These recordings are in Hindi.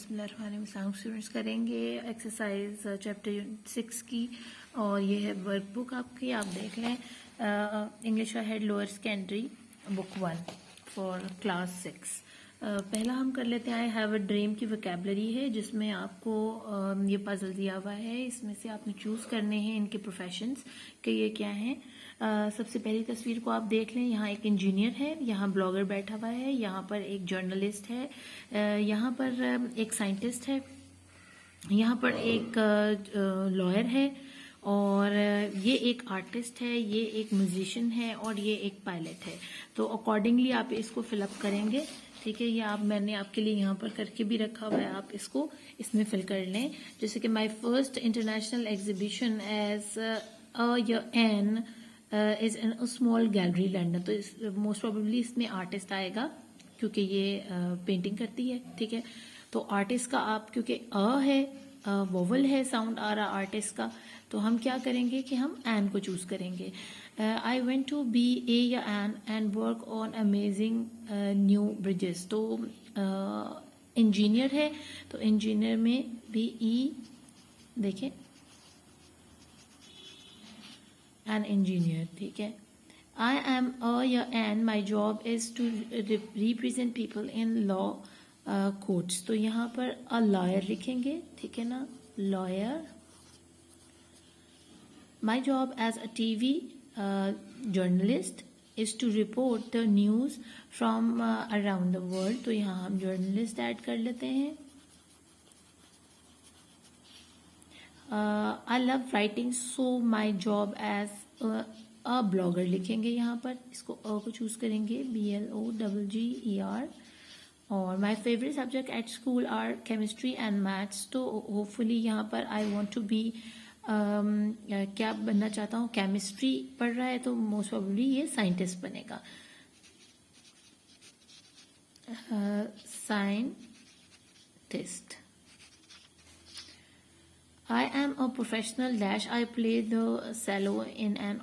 स्टूडेंट्स करेंगे एक्सरसाइज चैप्टर 6 की, और ये है वर्कबुक आपकी, आप देख लें। English head lower secondary book 1 for class 6। पहला हम कर लेते हैं आई हैव अ ड्रीम की वोकेबलरी है, जिसमें आपको ये पजल दिया हुआ है। इसमें से आपने चूज़ करने हैं इनके प्रोफेशंस कि ये क्या हैं। सबसे पहली तस्वीर को आप देख लें। यहाँ एक इंजीनियर है, यहाँ ब्लॉगर बैठा हुआ है, यहाँ पर एक जर्नलिस्ट है, यहाँ पर एक साइंटिस्ट है, यहाँ पर एक लॉयर है, और ये एक आर्टिस्ट है, ये एक म्यूजिशियन है, और ये एक पायलट है। तो अकॉर्डिंगली आप इसको फिलअप करेंगे, ठीक है। ये मैंने आपके लिए यहाँ पर करके भी रखा हुआ है, आप इसको इसमें फिल कर लें। जैसे कि my first international exhibition as an is in small gallery London. तो मोस्ट प्रोबेबली इसमें आर्टिस्ट आएगा, क्योंकि ये पेंटिंग करती है, ठीक है। तो आर्टिस्ट का आप, क्योंकि है वोवल है, साउंड आ रहा आर्टिस्ट का, तो हम क्या करेंगे कि हम एन को चूज करेंगे। I went to be a या an and work on amazing new bridges. तो इंजीनियर है, तो इंजीनियर में भी ई देखें, एन इंजीनियर, ठीक है। आई एम अ या an, my job is to represent people in law courts. तो यहाँ पर अ लॉयर लिखेंगे, ठीक है ना, lawyer. My job as a TV journalist is to report the news from around the world. तो यहाँ हम जर्नलिस्ट ऐड कर लेते हैं। I love writing, so my job as a blogger लिखेंगे यहाँ पर, इसको अ को चूज करेंगे, BLOGGER। और my favourite subject at school are chemistry and maths. तो होपफुली यहाँ पर आई वॉन्ट टू बी क्या बनना चाहता हूँ, केमिस्ट्री पढ़ रहा है, तो मोस्ट प्रोबेबली ये साइंटिस्ट बनेगा, scientist. I am a professional dash, I play the cello in an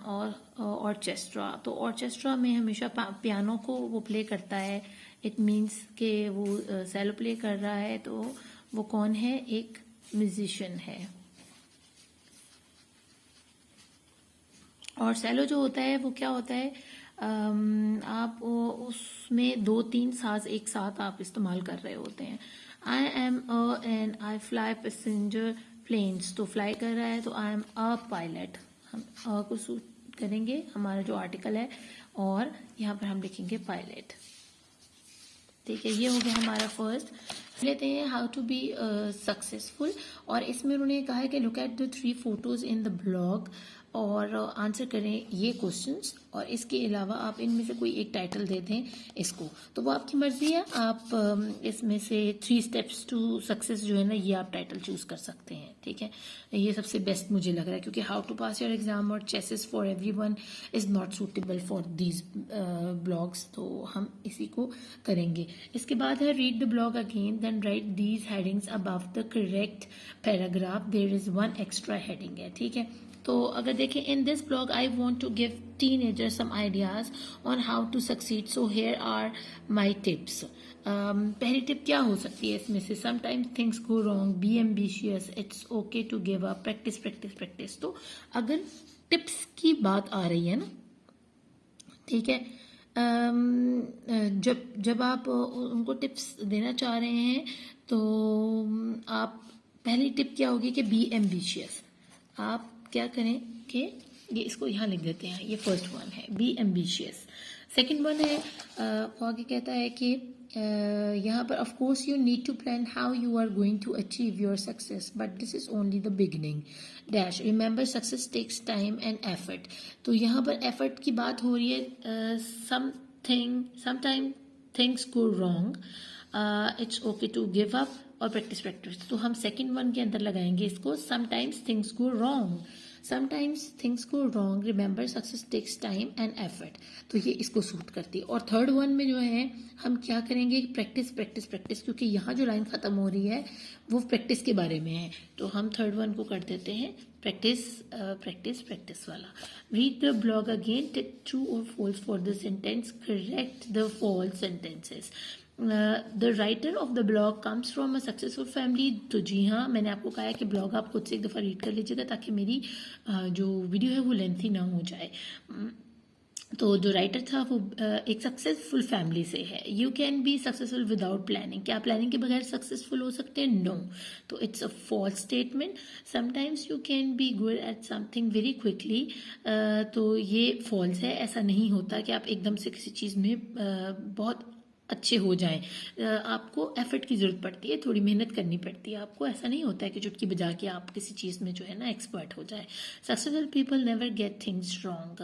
orchestra। तो ऑर्केस्ट्रा में हमेशा पियानो को वो प्ले करता है, इट मीन्स कि वो सेलो प्ले कर रहा है, तो वो कौन है, एक म्यूजिशियन है। और सेलो जो होता है वो क्या होता है, आप उसमें 2-3 साज एक साथ आप इस्तेमाल कर रहे होते हैं। I am a and I fly passenger planes. तो फ्लाई कर रहा है, तो आई एम अ पायलट, हम अ को सूट करेंगे, हमारा जो आर्टिकल है, और यहाँ पर हम लिखेंगे पायलट, ठीक है। ये हो गया हमारा फर्स्ट। लेते हैं हाउ टू बी सक्सेसफुल, और इसमें उन्होंने कहा है कि look at the 3 photos in the blog, और आंसर करें ये क्वेश्चंस, और इसके अलावा आप इनमें से कोई एक टाइटल दे दें इसको। तो वो आपकी मर्जी है, आप इसमें से 3 स्टेप्स टू सक्सेस जो है ना, ये आप टाइटल चूज कर सकते हैं, ठीक है। ये सबसे बेस्ट मुझे लग रहा है, क्योंकि how to pass your exam और chases for everyone is not suitable for these blogs, तो हम इसी को करेंगे। इसके बाद है read the blog again, then write these headings above the correct paragraph, there is 1 extra heading है, ठीक है। तो अगर देखें, in this blog I want to give teenagers some ideas on how to succeed, so here are my tips. पहली टिप क्या हो सकती है इसमें से, sometimes things go wrong, be ambitious, it's okay to give up, practice practice practice. तो अगर टिप्स की बात आ रही है ना, ठीक है, जब आप उनको टिप्स देना चाह रहे हैं, तो आप पहली टिप क्या होगी कि बी एम्बिशियस। आप क्या करें कि ये इसको यहाँ लिख देते हैं, ये फर्स्ट वन है, बी एम्बिशियस। सेकंड वन है, वो आगे कहता है कि यहाँ पर of course you need to plan how you are going to achieve your success, but this is only the beginning dash, remember success takes time and effort. तो यहाँ पर एफर्ट की बात हो रही है, sometime things go wrong, it's okay to give up, और प्रैक्टिस प्रैक्टिस। तो हम सेकंड वन के अंदर लगाएंगे इसको, sometimes things go wrong, sometimes things go wrong, remember success takes time and effort. तो ये इसको सूट करती है। और थर्ड वन में जो है हम क्या करेंगे, प्रैक्टिस प्रैक्टिस प्रैक्टिस, क्योंकि यहाँ जो लाइन खत्म हो रही है वो प्रैक्टिस के बारे में है, तो हम थर्ड वन को कर देते हैं प्रैक्टिस प्रैक्टिस प्रैक्टिस वाला। Read the blog again, tick true और false for the sentence, correct the false sentences. The writer of the blog comes from a successful family. तो जी हाँ, मैंने आपको कहा है कि ब्लॉग आप खुद से एक दफ़ा रीड कर लीजिएगा ताकि मेरी जो वीडियो है वो लेंथी ना हो जाए। तो जो राइटर था वो एक सक्सेसफुल फैमिली से है। You can be successful without planning. क्या आप प्लानिंग के बगैर सक्सेसफुल हो सकते हैं? नो। तो it's a false statement. Sometimes you can be good at something very quickly. तो ये फॉल्स है। ऐसा नहीं होता कि आप एकदम से किसी चीज़ में बहुत अच्छे हो जाएं। आपको एफर्ट की ज़रूरत पड़ती है, थोड़ी मेहनत करनी पड़ती है आपको। ऐसा नहीं होता है कि चुटकी बजा के आप किसी चीज़ में जो है ना एक्सपर्ट हो जाए। Successful people never get things wrong.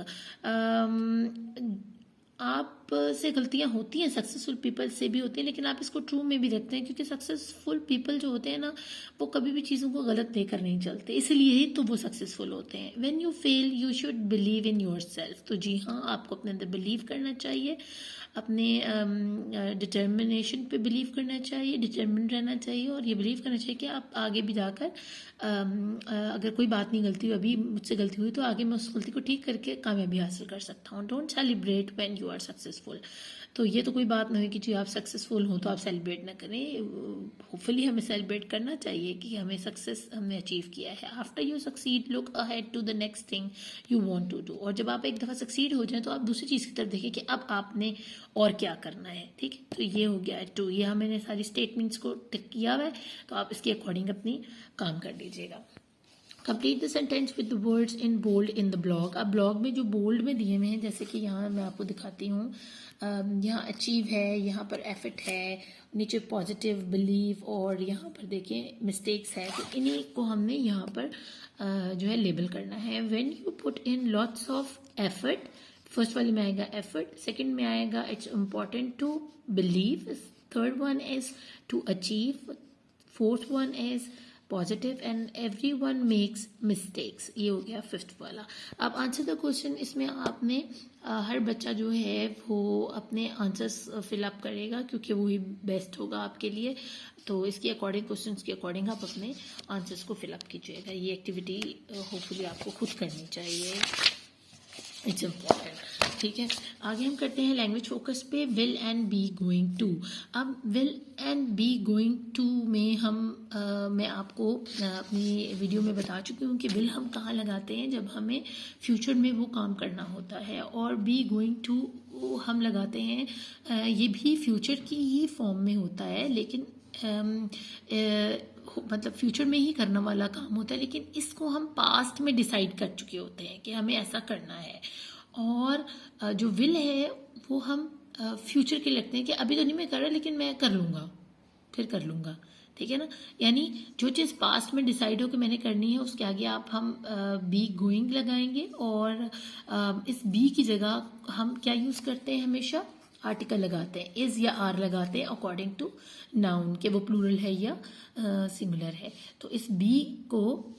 आप से गलतियां होती हैं, सक्सेसफुल पीपल से भी होती हैं, लेकिन आप इसको ट्रू में भी रखते हैं क्योंकि सक्सेसफुल पीपल जो होते हैं ना वो कभी भी चीज़ों को गलत देकर नहीं चलते, इसलिए ही तो वो सक्सेसफुल होते हैं। When you fail you should believe in your self. तो जी हाँ, आपको अपने अंदर बिलीव करना चाहिए, अपने डिटर्मिनेशन पे बिलीव करना चाहिए, डिटर्मिन रहना चाहिए और ये बिलीव करना चाहिए कि आप आगे भी जाकर अगर कोई बात नहीं, गलती अभी मुझसे गलती हुई तो आगे मैं उस गलती को ठीक करके कामयाबी हासिल कर सकता हूँ। Don't celebrate when you are successful. तो ये तो कोई बात नहीं कि जी आप सक्सेसफुल हो तो आप सेलिब्रेट ना करें। होपफुली हमें सेलिब्रेट करना चाहिए कि हमें सक्सेस हमने अचीव किया है। After you succeed look ahead to the next thing you want to do. और जब आप एक दफ़ा सक्सीड हो जाएं तो आप दूसरी चीज़ की तरफ देखें कि अब आपने और क्या करना है। ठीक है, तो ये हो गया टू। ये मैंने सारी स्टेटमेंट्स को टिक किया हुआ है, तो आप इसके अकॉर्डिंग अपनी काम कर लीजिएगा। Complete the sentence with the words in bold in the blog. अब ब्लॉग में जो बोल्ड में दिए हुए हैं, जैसे कि यहाँ मैं आपको दिखाती हूँ, यहाँ अचीव है, यहाँ पर एफर्ट है, नीचे पॉजिटिव, बिलीव और यहाँ पर देखिए मिस्टेक्स है। तो इन्हीं को हमने यहाँ पर जो है लेबल करना है। When you put in lots of effort, first वाले में आएगा एफर्ट, सेकंड में आएगा it's important to believe, third one is to achieve, fourth one is positive and every one makes mistakes. ये हो गया फिफ्थ वाला। अब आंसर द क्वेश्चन, इसमें आपने हर बच्चा जो है वो अपने आंसर्स फिलअप करेगा क्योंकि वही बेस्ट होगा आपके लिए। तो इसके अकॉर्डिंग, क्वेश्चन के अकॉर्डिंग आप अपने आंसर्स को फिलअप कीजिएगा। ये एक्टिविटी होपफुली आपको खुद करनी चाहिए, इट्स इम्पॉर्टेंट। ठीक है, आगे हम करते हैं लैंग्वेज फोकस पे। Will and be going to. अब will and be going to में हम मैं आपको अपनी वीडियो में बता चुकी हूँ कि विल हम कहाँ लगाते हैं जब हमें फ्यूचर में वो काम करना होता है, और बी गोइंग टू हम लगाते हैं ये भी फ्यूचर की ही फॉर्म में होता है, लेकिन मतलब फ्यूचर में ही करने वाला काम होता है, लेकिन इसको हम पास्ट में डिसाइड कर चुके होते हैं कि हमें ऐसा करना है। और जो विल है वो हम फ्यूचर के लगते हैं कि अभी तो नहीं मैं कर रहा, लेकिन मैं कर लूँगा, फिर कर लूँगा। ठीक है ना, यानी जो चीज़ पास्ट में डिसाइड हो कि मैंने करनी है उसके आगे हम बी गोइंग लगाएंगे, और इस बी की जगह हम क्या यूज़ करते हैं, हमेशा आर्टिकल लगाते हैं, इज या आर लगाते हैं अकॉर्डिंग टू नाउन, के वो प्लूरल है या सिंगुलर है। तो इस बी को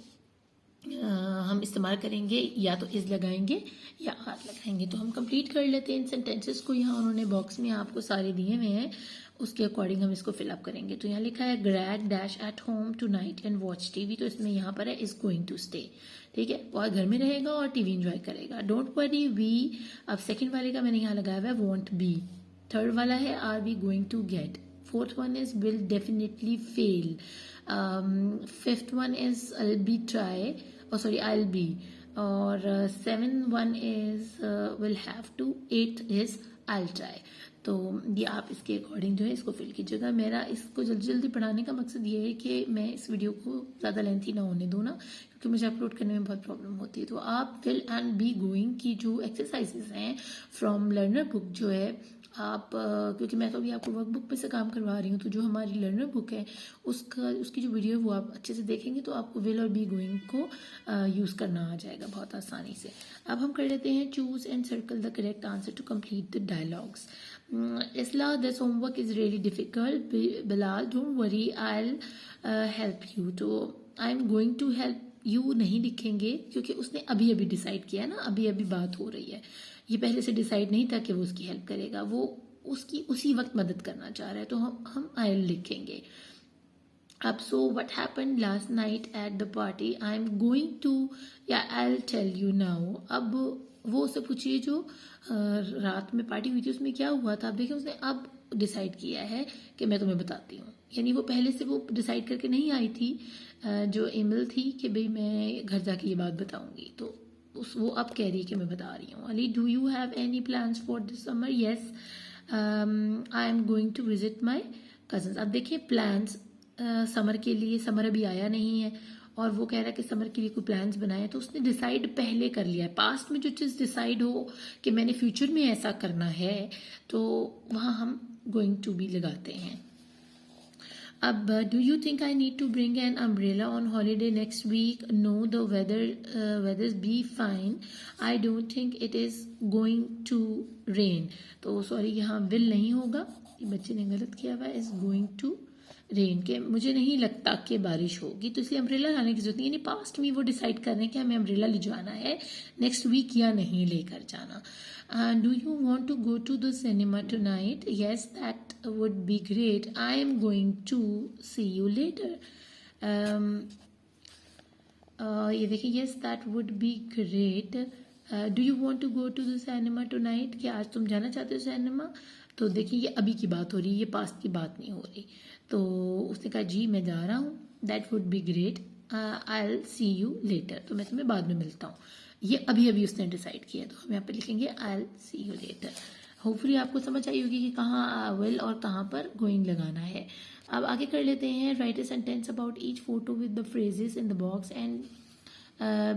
हम इस्तेमाल करेंगे, या तो इज लगाएंगे या आर लगाएंगे। तो हम कंप्लीट कर लेते हैं इन सेंटेंसेस को। यहाँ उन्होंने बॉक्स में आपको सारे दिए हुए हैं, उसके अकॉर्डिंग हम इसको फिलअप करेंगे। तो यहाँ लिखा है Greg dash at home tonight and watch TV. तो इसमें यहाँ पर है इज गोइंग टू स्टे। ठीक है, और घर में रहेगा और टीवी एंजॉय करेगा। डोंट वरी वी, अब सेकेंड वाले का मैंने यहाँ लगाया हुआ है वॉन्ट बी। थर्ड वाला है are we going to get. Fourth one is will definitely fail. Fifth one is I be try, I'll be, और seven one is will have to, eight is I'll try। तो ये आप इसके अकॉर्डिंग जो है इसको फिल कीजिएगा। मेरा इसको जल्दी जल्दी पढ़ाने का मकसद ये है कि मैं इस वीडियो को ज़्यादा लेंथी ना होने दूँ ना, क्योंकि मुझे अपलोड करने में बहुत प्रॉब्लम होती है। तो आप विल एंड बी गोइंग की जो एक्सरसाइजेज हैं फ्रॉम लर्नर बुक जो है, आप क्योंकि मैं तो अभी आपको वर्कबुक पे से काम करवा रही हूँ, तो जो हमारी लर्नर बुक है उसकी जो वीडियो है वो आप अच्छे से देखेंगे तो आपको विल और बी गोइंग को यूज़ करना आ जाएगा बहुत आसानी से। अब हम कर लेते हैं choose and circle the correct answer to complete the dialogues. Isla this homework is really difficult. Bilal don't worry, I will help you. तो I am going to help you नहीं लिखेंगे क्योंकि उसने अभी अभी डिसाइड किया है ना, अभी अभी बात हो रही है, ये पहले से डिसाइड नहीं था कि वो उसकी हेल्प करेगा, वो उसकी उसी वक्त मदद करना चाह रहा है, तो हम आई विल लिखेंगे। अब so what happened last night at the party, I am going to, या I will tell you now. अब वो उससे पूछिए जो रात में पार्टी हुई थी उसमें क्या हुआ था। अब देखिए उसने अब डिसाइड किया है कि मैं तुम्हें बताती हूँ। यानी वो पहले से वो डिसाइड करके नहीं आई थी, जो एमिल थी, कि भाई मैं घर जाके ये बात बताऊंगी, तो वो अब कह रही है कि मैं बता रही हूँ। Ali, do you have any plans for this summer? Yes, I am going to visit my cousins. अब देखिए प्लान्स समर के लिए, समर अभी आया नहीं है और वो कह रहा है कि समर के लिए कोई प्लान्स बनाए, तो उसने डिसाइड पहले कर लिया है। पास्ट में जो चीज़ डिसाइड हो कि मैंने फ्यूचर में ऐसा करना है, तो वहाँ हम गोइंग टू भी लगाते हैं। अब do you think I need to bring an umbrella on holiday next week? No, the weather be fine, I don't think it is going to rain. तो सॉरी, यहाँ विल नहीं होगा, ये बच्चे ने गलत किया हुआ है, इज गोइंग टू रेन, के मुझे नहीं लगता कि बारिश होगी, तो इसलिए अम्ब्रेला लाने की जरूरत नहीं। यानी पास्ट में वो डिसाइड कर रहे हैं कि हमें अम्ब्रेला ले जाना है नेक्स्ट वीक या नहीं लेकर जाना। Do you want to go to the cinema tonight? Yes, that would be great, I am going to see you later. ये देखिए, yes that would be great, do you want to go to the cinema tonight? क्या आज तुम जाना चाहते हो सिनेमा? तो देखिए ये अभी की बात हो रही है, ये पास्ट की बात नहीं हो रही। तो उसने कहा जी मैं जा रहा हूँ, that would be great, I will see you letter, तो मैं तुम्हें बाद में मिलता हूँ। ये अभी अभी उसने डिसाइड किया, तो हम यहाँ पे लिखेंगे I will see you letter. Hopefully आपको समझ आई होगी कि कहाँ विल और कहाँ पर गोइंग लगाना है। अब आगे कर लेते हैं, write a sentence about each photo with the phrases in the box and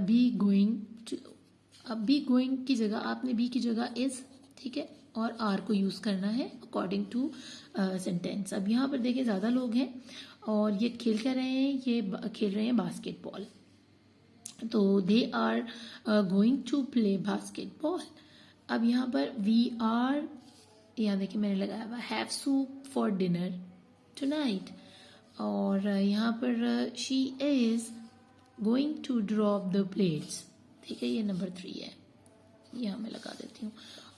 be going to. अब बी गोइंग की जगह आपने बी की जगह इज, ठीक है, और आर को यूज करना है अकॉर्डिंग टू सेंटेंस। अब यहाँ पर देखिए ज्यादा लोग हैं और ये खेल क्या रहे हैं, ये खेल रहे हैं बास्केटबॉल, तो they are going to play basketball. अब यहाँ पर वी आर, यहाँ देखिए मैंने लगाया हुआ have soup for dinner tonight, और यहाँ पर she is going to drop the plates, ठीक है, ये नंबर 3 है, यहाँ मैं लगा देती हूँ।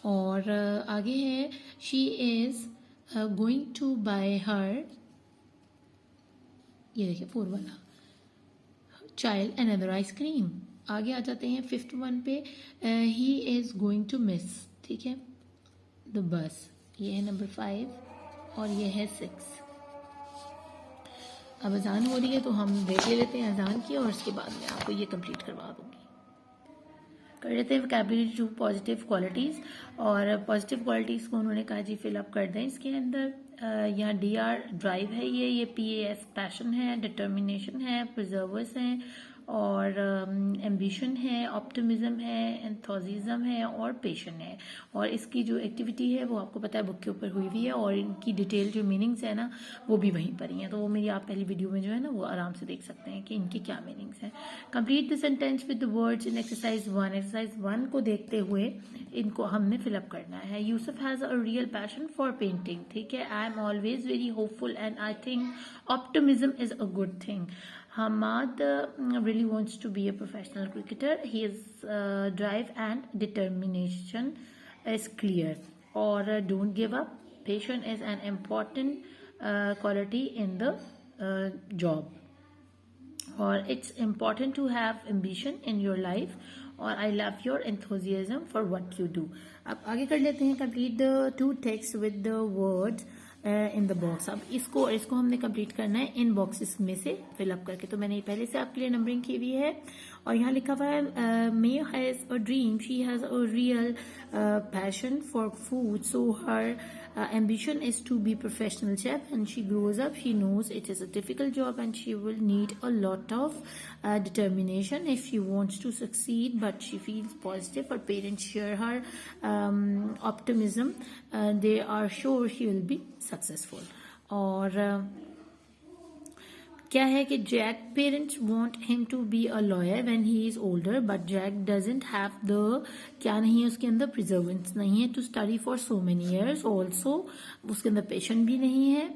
और आगे है she is going to buy her, ये देखिए 4 वाला, चाइल्ड अनदर आइसक्रीम। आगे आ जाते हैं 5th वन पे, he is going to miss, ठीक है, द बस, ये है नंबर 5 और ये है 6। अब अजान हो रही है तो हम देख लेते हैं अजान की, और उसके बाद मैं आपको ये कंप्लीट करवा दूंगी। कर लेते हैं वोकैबुलरी टू पॉजिटिव क्वालिटीज़, और पॉजिटिव क्वालिटीज़ को उन्होंने कहा जी फिलअप कर दें इसके अंदर। यहाँ DR ड्राइव है, ये PAS पैशन है, डिटर्मिनेशन है, प्रिजर्वर्स हैं, और एम्बिशन है, ऑप्टिमिज्म है, एंथुसियाज्म है और पेशन है। और इसकी जो एक्टिविटी है वो आपको पता है बुक के ऊपर हुई हुई है, और इनकी डिटेल जो मीनिंग्स है ना वो भी वहीं पर ही हैं, तो वो मेरी आप पहली वीडियो में जो है ना वो आराम से देख सकते हैं कि इनके क्या मीनिंग्स हैं। Complete the sentence with the words in exercise 1। Exercise 1 को देखते हुए इनको हमने फिलअप करना है। Yusuf has a real passion for painting, ठीक है, I am always very hopeful and I think optimism is a good thing. Hamad really wants to be a professional cricketer. His drive and determination is clear. Or don't give up. Patience is an important quality in the job. Or it's important to have ambition in your life. और I love your enthusiasm for what you do. अब आगे कर लेते हैं complete the 2 texts with the words in the box. अब इसको हमने कंप्लीट करना है इन बॉक्सेस में से फिलअप करके, तो मैंने पहले से आपके लिए नंबरिंग की हुई है। और यहाँ लिखा हुआ है May has a dream, she has a real passion for food, so her ambition is to be professional chef, and she grows up, she knows it is a difficult job and she will need a lot of determination if she wants to succeed, but she feels positive. Her parents share her optimism, they are sure she will be successful. और क्या है कि Jack parents want him to be a lawyer when he is older, but Jack doesn't have the, क्या नहीं है उसके अंदर, प्रिजर्वेंस नहीं है, to study for so many years. Also उसके अंदर पेशेंट भी नहीं है,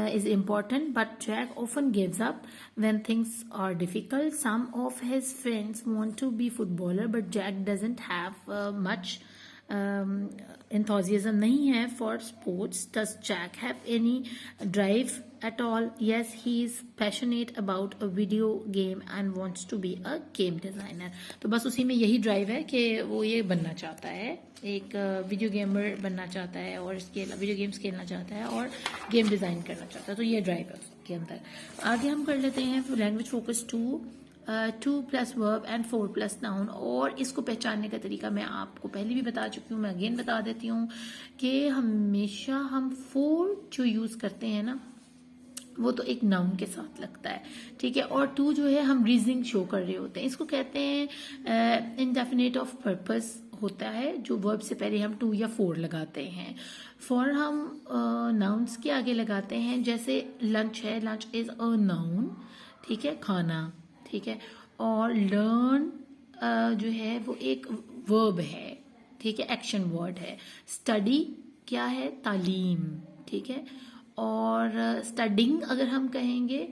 is important, but Jack often gives up when things are difficult. Some of his friends want to be footballer, but Jack doesn't have much enthusiasm नहीं है for sports. Does Jack have any drive at all? Yes, he is passionate about a video game and wants to be a game designer. तो बस उसी में यही ड्राइव है कि वो ये बनना चाहता है, एक वीडियो गेमर बनना चाहता है और वीडियो गेम्स खेलना चाहता है और गेम डिज़ाइन करना चाहता है, तो ये ड्राइव है उसके अंदर। आगे हम कर लेते हैं language focus 2 plus verb and 4 plus noun. और इसको पहचानने का तरीका मैं आपको पहले भी बता चुकी हूँ, मैं अगेन बता देती हूँ कि हमेशा हम 4 जो यूज़ करते हैं ना, वो तो एक नाउन के साथ लगता है, ठीक है, और 2 जो है हम रीजनिंग शो कर रहे होते हैं। इसको कहते हैं इनडेफिनेट ऑफ पर्पस होता है, जो वर्ब से पहले हम 2 या 4 लगाते हैं। फॉर हम नाउन्स के आगे लगाते हैं, जैसे लंच है, लंच इज अ नाउन, ठीक है, खाना, ठीक है, और लर्न जो है वो एक वर्ब है, ठीक है, एक्शन वर्ड है। स्टडी क्या है, तालीम, ठीक है, और स्टडिंग अगर हम कहेंगे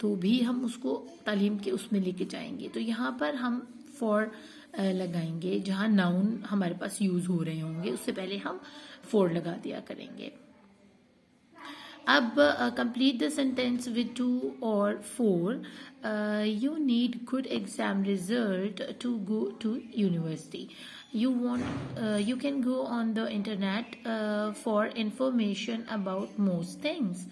तो भी हम उसको तालीम के उसमें लेके जाएंगे। तो यहाँ पर हम फॉर लगाएंगे, जहाँ नाउन हमारे पास यूज हो रहे होंगे उससे पहले हम फॉर लगा दिया करेंगे। अब कंप्लीट द सेंटेंस विद 2 और 4। You need good exam result to go to university. You can go on the internet for information about most things.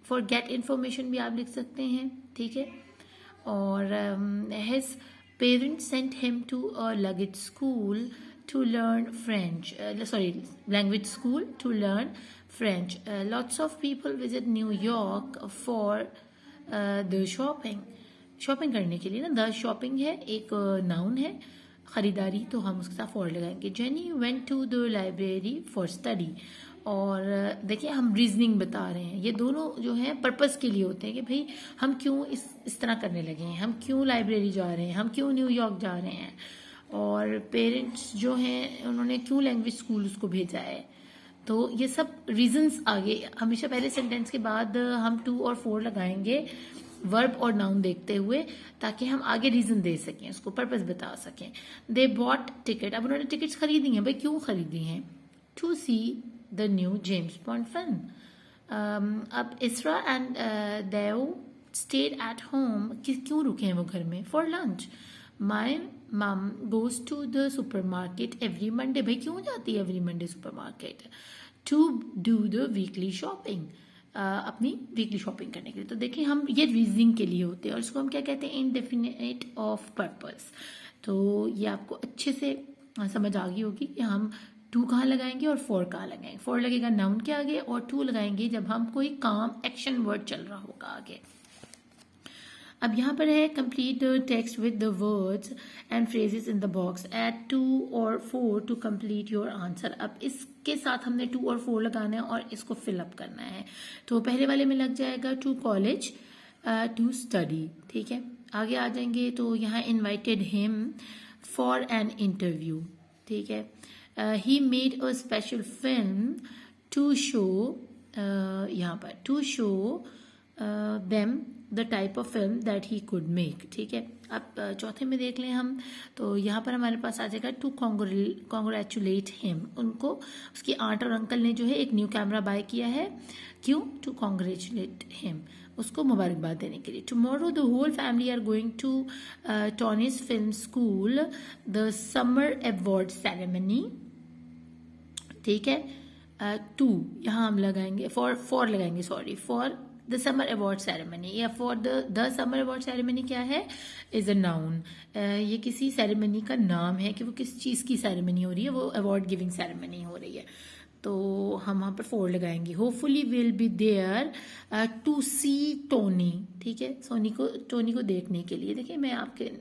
For get information भी आप लिख सकते हैं, ठीक है, और his parents sent him to a language school to learn French. Language school to learn French. Lots of people visit New York for the shopping. Shopping करने के लिए ना, द शॉपिंग है एक नाउन है, खरीदारी, तो हम उसके साथ फॉर लगाएंगे। Jenny went to the library for study. और देखिए हम रीजनिंग बता रहे हैं, ये दोनों जो है पर्पस के लिए होते हैं कि भाई हम क्यों इस तरह करने लगे हैं, हम क्यों लाइब्रेरी जा रहे हैं, हम क्यों न्यूयॉर्क जा रहे हैं, और पेरेंट्स जो हैं उन्होंने क्यों लैंग्वेज स्कूल उसको भेजा है। तो ये सब रीजंस आगे, हमेशा पहले सेंटेंस के बाद हम 2 और 4 लगाएंगे वर्ब और नाउन देखते हुए, ताकि हम आगे रीजन दे सकें, उसको पर्पस बता सकें। दे बॉट टिकट, अब उन्होंने टिकट्स खरीदी हैं, भाई क्यों खरीदी हैं, to see the new James Bond film. अब Isra and Dev stayed at home, क्यों रुके हैं वो घर में, for lunch. My mum goes to the super market every Monday, भाई क्यों जाती है every Monday supermarket, to do the weekly shopping, अपनी वीकली शॉपिंग करने के लिए। तो देखिए हम ये रीजनिंग के लिए होते हैं, और इसको हम क्या कहते हैं, इनडेफिनेट ऑफ पर्पस। तो ये आपको अच्छे से समझ आ गई होगी कि हम 2 कहाँ लगाएंगे और 4 कहाँ लगाएंगे। 4 लगेगा नाउन के आगे और 2 लगाएंगे जब हम कोई काम एक्शन वर्ड चल रहा होगा आगे। अब यहाँ पर है complete the text with the words and phrases in the box, add 2 और 4 टू कंप्लीट योर आंसर। अब इसके साथ हमने 2 और 4 लगाना है और इसको फिलअप करना है। तो पहले वाले में लग जाएगा टू कॉलेज, टू स्टडी, ठीक है। आगे आ जाएंगे तो यहाँ invited him for an interview, ठीक है। He made a special film to show, यहाँ पर to show them the type of film that he could make, ठीक है। अब चौथे में देख लें हम, तो यहाँ पर हमारे पास आ जाएगा टू कॉन्ग्रेचुलेट हिम, उनको उसकी आंट और अंकल ने जो है एक न्यू कैमरा बाय किया है, क्यों, टू कॉन्ग्रेचुलेट हिम, उसको मुबारकबाद देने के लिए। Tomorrow the whole family are going to Tony's film school the summer award ceremony, ठीक है। 2 यहाँ हम लगाएंगे फॉर लगाएंगे, for the summer award ceremony, या for the summer award ceremony क्या है, इज अ नाउन। ये किसी सेरेमनी का नाम है कि वो किस चीज़ की सेरेमनी हो रही है, वो अवार्ड गिविंग सेरेमनी हो रही है, तो हम वहाँ पर 4 लगाएंगे। Hopefully will be there to see Tony, ठीक है, टोनी को देखने के लिए। देखिए मैं आपके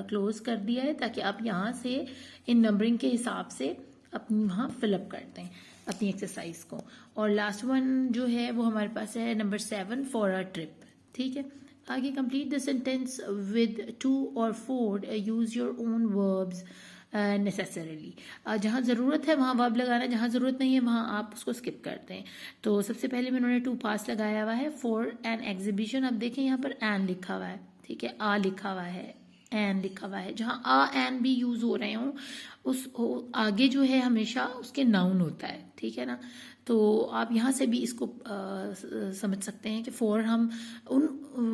क्लोज कर दिया है ताकि आप यहाँ से इन नंबरिंग के हिसाब से अपनी वहाँ फिलअप करते हैं अपनी एक्सरसाइज को। और लास्ट वन जो है वो हमारे पास है नंबर 7, फॉर अ ट्रिप, ठीक है। आगे कंप्लीट द सेंटेंस विद 2 और 4, use your own verbs necessarily. जहाँ ज़रूरत है वहाँ वर्ब लगाना, जहाँ ज़रूरत नहीं है वहाँ आप उसको स्किप करते हैं। तो सबसे पहले में उन्होंने 2 पास लगाया हुआ है, फॉर एन एग्जीबिशन। अब देखें यहाँ पर एन लिखा हुआ है, ठीक है, आ लिखा हुआ है, एन लिखा हुआ है, जहाँ अ एन भी यूज हो रहे हों उस आगे जो है हमेशा उसके नाउन होता है, ठीक है ना। तो आप यहाँ से भी इसको समझ सकते हैं कि फॉर हम उन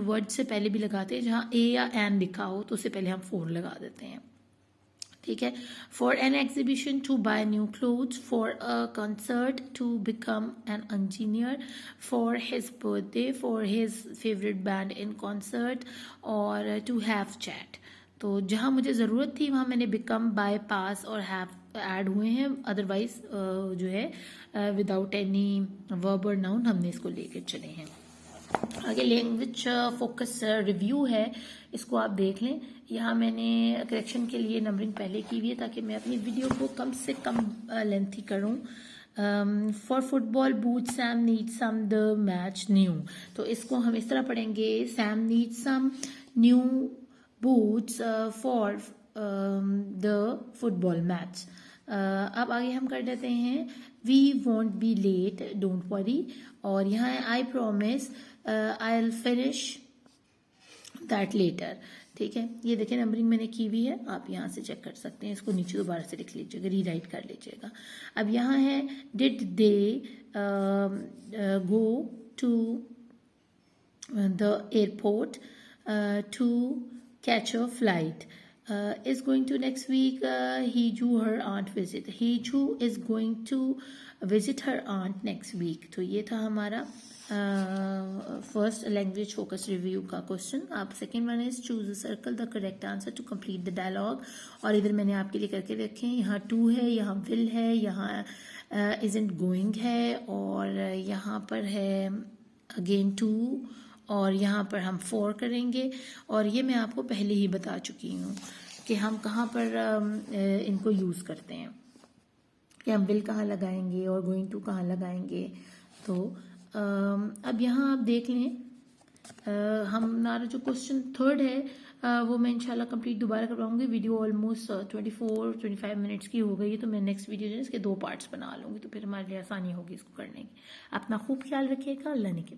वर्ड से पहले भी लगाते हैं जहाँ ए या एन लिखा हो, तो उससे पहले हम फॉर लगा देते हैं, ठीक है। For an exhibition to buy new clothes, for a concert to become an engineer, for his birthday, for his favourite band in concert, और टू हैव चैट। तो जहाँ मुझे ज़रूरत थी वहाँ मैंने बिकम, बाय, पास और हैव ऐड हुए हैं, अदरवाइज जो है विदाउट एनी वर्ब और नाउन हमने इसको लेकर चले हैं। आगे लैंग्वेज फोकस रिव्यू है, इसको आप देख लें। यहाँ मैंने करेक्शन के लिए नंबरिंग पहले की हुई है ताकि मैं अपनी वीडियो को कम से कम लेंथी करूँ। For football boot Sam need some the match new, तो इसको हम इस तरह पढ़ेंगे, Sam need some new boots for the football match. अब आगे हम कर देते हैं we won't be late don't worry, और यहाँ है I promise I will finish that later, ठीक है। ये देखिए नंबरिंग मैंने की हुई है, आप यहाँ से चेक कर सकते हैं, इसको नीचे दोबारा से लिख लीजिएगा, रीराइट कर लीजिएगा। अब यहाँ है did they go to the airport to catch a flight, is going to next week, Hiju her aunt visit, Hiju is going to visit her aunt next week। तो ये था हमारा फर्स्ट लैंग्वेज फोकस रिव्यू का क्वेश्चन। आप second one is choose a circle the correct answer to complete the dialogue, और इधर मैंने आपके लिए करके रखे हैं, यहाँ टू है, यहाँ विल है, यहाँ इजंट गोइंग है, और यहाँ पर है अगेन टू, और यहाँ पर हम फॉर करेंगे। और ये मैं आपको पहले ही बता चुकी हूँ कि हम कहाँ पर इनको यूज़ करते हैं, कि हम विल कहाँ लगाएंगे और गोइंग टू कहाँ लगाएंगे। तो अब यहाँ आप देख लें, हमारा जो क्वेश्चन थर्ड है वो मैं इंशाल्लाह कंप्लीट दोबारा करवाऊंगी। वीडियो ऑलमोस्ट 24-25 मिनट्स की हो गई है, तो मैं नेक्स्ट वीडियो जो है इसके 2 पार्ट्स बना लूँगी, तो फिर हमारे लिए आसानी होगी इसको करने की। अपना खूब ख्याल रखिएगा, अल्लाह ने के